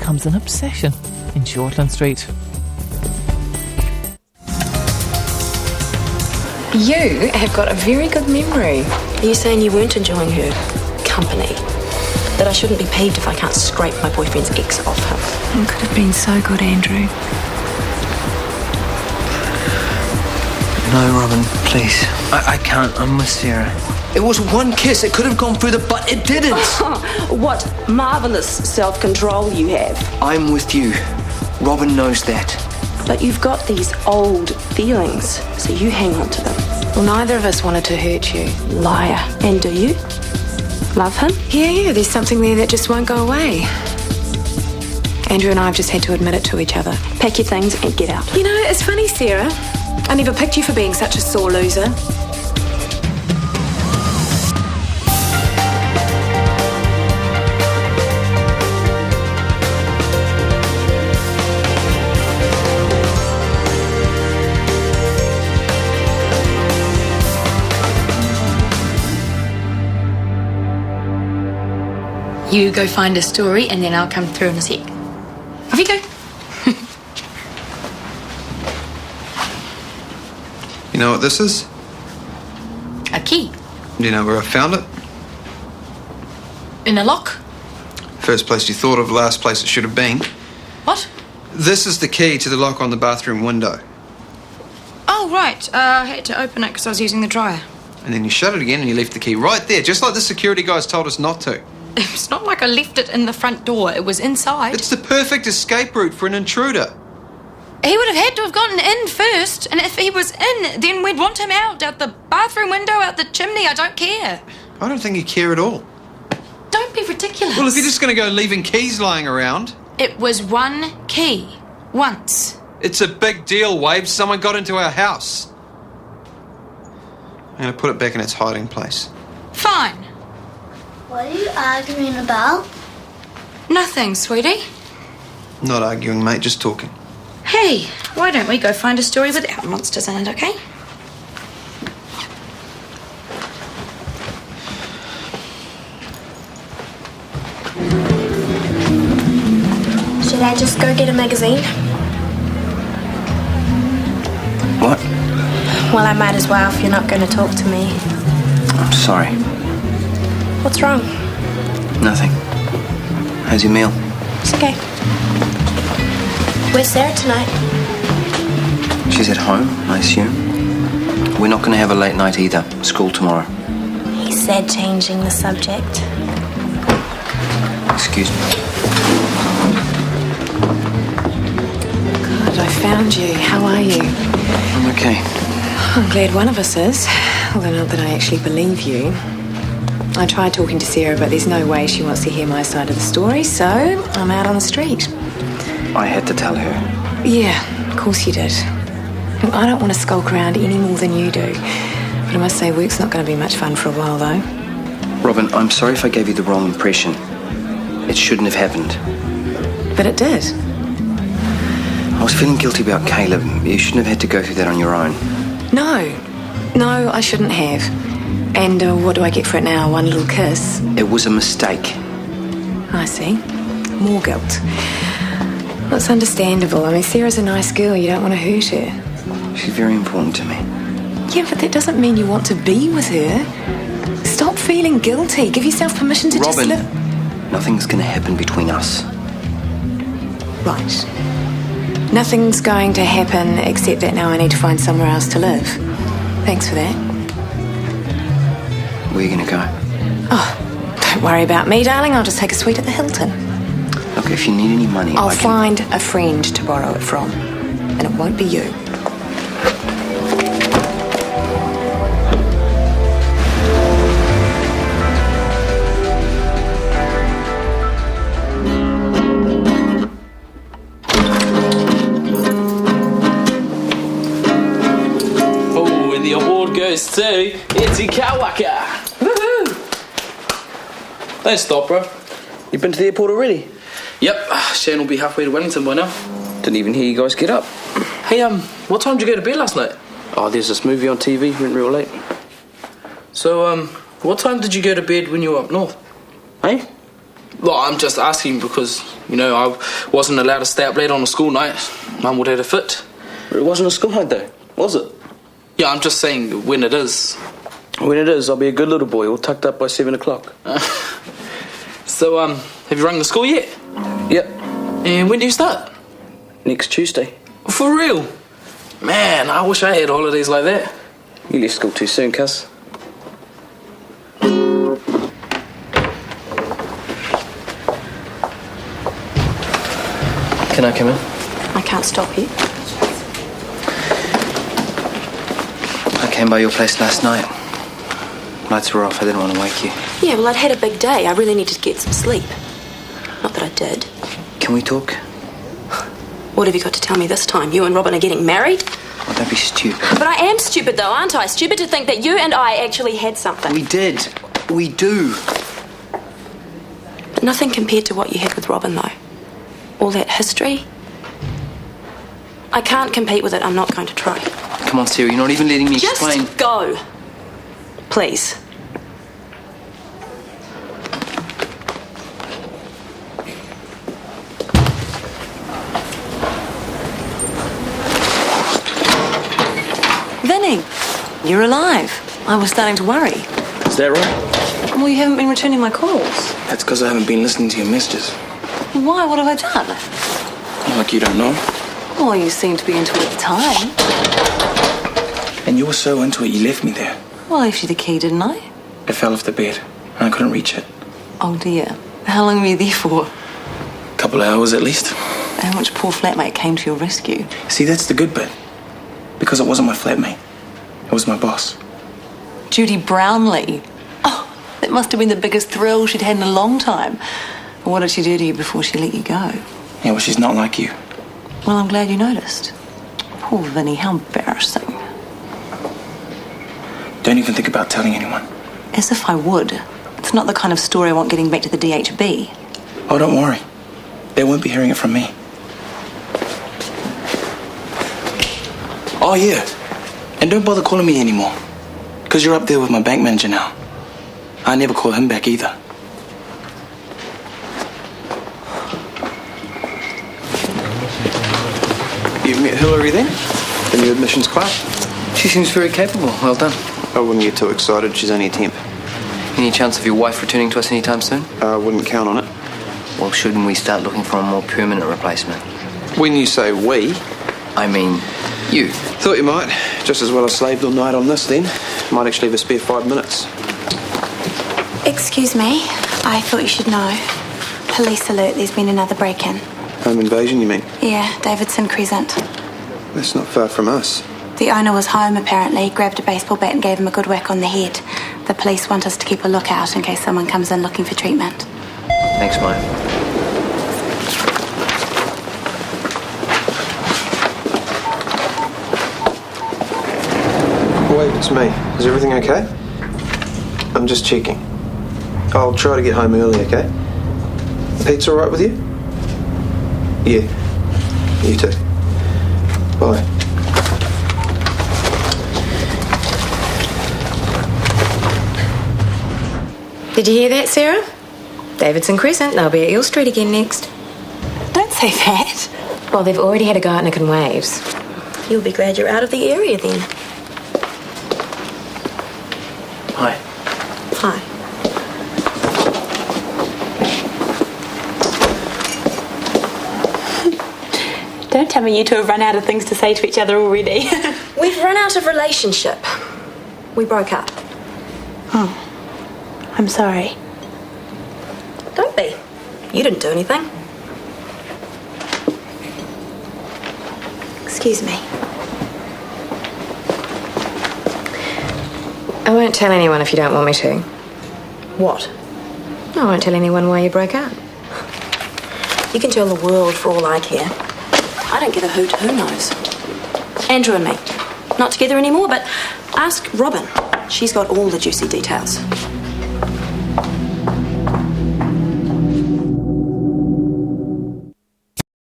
becomes an obsession in Shortland Street. You have got a very good memory. Are you saying you weren't enjoying her company? That I shouldn't be peeved if I can't scrape my boyfriend's ex off him? It could have been so good, Andrew. No, Robin, please. I can't. I'm with Sarah. It was one kiss. It could have gone further, but it didn't. What marvellous self-control you have. I'm with you. Robin knows that. But you've got these old feelings, so you hang on to them. Well, neither of us wanted to hurt you. Liar. And do you? Love him? Yeah, there's something there that just won't go away. Andrew and I have just had to admit it to each other. Pack your things and get out. You know, it's funny, Sarah. I never picked you for being such a sore loser. You go find a story and then I'll come through in a sec. Off you go. You know what this is? A key. Do you know where I found it? In a lock. First place you thought of, last place it should have been. What? This is the key to the lock on the bathroom window. Oh, right. I had to open it because I was using the dryer. And then you shut it again and you left the key right there, just like the security guys told us not to. It's not like I left it in the front door. It was inside. It's the perfect escape route for an intruder. He would have had to have gotten in first, and if he was in, then we'd want him out the bathroom window, out the chimney. I don't care. I don't think you care at all. Don't be ridiculous. Well, if you're just going to go leaving keys lying around... It was one key. Once. It's a big deal, Wave. Someone got into our house. I'm going to put it back in its hiding place. Fine. What are you arguing about? Nothing, sweetie. Not arguing, mate, just talking. Hey, why don't we go find a story without monsters in it, okay? Should I just go get a magazine? What? Well, I might as well if you're not going to talk to me. I'm sorry. What's wrong? Nothing. How's your meal? It's okay. Where's Sarah tonight? She's at home, I assume. We're not going to have a late night either. School tomorrow. He said changing the subject. Excuse me. God, I found you. How are you? I'm okay. I'm glad one of us is, although not that I actually believe you. I tried talking to Sarah, but there's no way she wants to hear my side of the story, so I'm out on the street. I had to tell her. Yeah, of course you did. Look, I don't want to skulk around any more than you do. But I must say, work's not going to be much fun for a while, though. Robin, I'm sorry if I gave you the wrong impression. It shouldn't have happened. But it did. I was feeling guilty about Caleb. You shouldn't have had to go through that on your own. No, I shouldn't have. And what do I get for it now? One little kiss? It was a mistake. I see. More guilt. That's understandable. I mean, Sarah's a nice girl. You don't want to hurt her. She's very important to me. Yeah, but that doesn't mean you want to be with her. Stop feeling guilty. Give yourself permission to just Robin, live. nothing's going to happen between us. Right. Nothing's going to happen except that now I need to find somewhere else to live. Thanks for that. Where are you going to go? Oh, don't worry about me, darling. I'll just take a suite at the Hilton. Look, if you need any money, I'll I can... find a friend to borrow it from. And it won't be you. Oh, and the award goes to Itzy Kawaka. Woohoo! Don't stop, bro. You been to the airport already? Yep, Shane will be halfway to Wellington by now. Didn't even hear you guys get up. Hey, what time did you go to bed last night? Oh, there's this movie on TV, went real late. So, what time did you go to bed when you were up north? Hey? Well, I'm just asking because, I wasn't allowed to stay up late on a school night. Mum would have a fit. It wasn't a school night, though, was it? Yeah, I'm just saying when it is. When it is, I'll be a good little boy, all tucked up by 7 o'clock. So, have you rung the school yet? Yep. And when do you start? Next Tuesday. For real? Man, I wish I had holidays like that. You left school too soon, cuz. Can I come in? I can't stop you. I came by your place last night. Lights were off. I didn't want to wake you. Yeah, well, I'd had a big day. I really needed to get some sleep. Not that I did. Can we talk? What have you got to tell me this time? You and Robin are getting married? Oh, don't be stupid. But I am stupid, though, aren't I? Stupid to think that you and I actually had something. We did. We do. But nothing compared to what you had with Robin, though. All that history. I can't compete with it. I'm not going to try. Come on, Sarah. You're not even letting me explain. Just go. Please. Vinny, you're alive. I was starting to worry. Is that right? Well, you haven't been returning my calls. That's because I haven't been listening to your messages. Why? What have I done? Like you don't know. Well, you seemed to be into it at the time. And you were so into it, you left me there. Well, I left you the key, didn't I? It fell off the bed, and I couldn't reach it. Oh, dear. How long were you there for? A couple of hours at least. And which poor flatmate came to your rescue? See, that's the good bit. Because it wasn't my flatmate. It was my boss. Judy Brownlee. Oh, that must have been the biggest thrill she'd had in a long time. What did she do to you before she let you go? Yeah, well, she's not like you. Well, I'm glad you noticed. Poor Vinny, how embarrassing. Don't even think about telling anyone. As if I would. It's not the kind of story I want getting back to the DHB. Oh, don't worry. They won't be hearing it from me. Oh, yeah. And don't bother calling me anymore. Because you're up there with my bank manager now. I never call him back either. You've met Hillary then? The new admissions class? She seems very capable. Well done. I wouldn't get too excited. She's only a temp. Any chance of your wife returning to us anytime soon? I wouldn't count on it. Well, shouldn't we start looking for a more permanent replacement? When you say we... I mean, you. Thought you might. Just as well as slaved all night on this then. Might actually have a spare 5 minutes. Excuse me. I thought you should know. Police alert, there's been another break-in. Home invasion, you mean? Yeah, Davidson Crescent. That's not far from us. The owner was home, apparently, grabbed a baseball bat and gave him a good whack on the head. The police want us to keep a lookout in case someone comes in looking for treatment. Thanks, Maya. Wait, it's me. Is everything okay? I'm just checking. I'll try to get home early, okay? Pete's all right with you? Yeah. You too. Bye. Did you hear that, Sarah? Davidson Crescent. They'll be at Eel Street again next. Don't say that. Well, they've already had a go at Nick and Waves. You'll be glad you're out of the area then. Hi. Hi. Don't tell me you two have run out of things to say to each other already. We've run out of relationship. We broke up. Oh. I'm sorry. Don't be. You didn't do anything. Excuse me. I won't tell anyone if you don't want me to. What? I won't tell anyone why you broke up. You can tell the world for all I care. I don't give a hoot. Who knows? Andrew and me. Not together anymore, but ask Robin. She's got all the juicy details.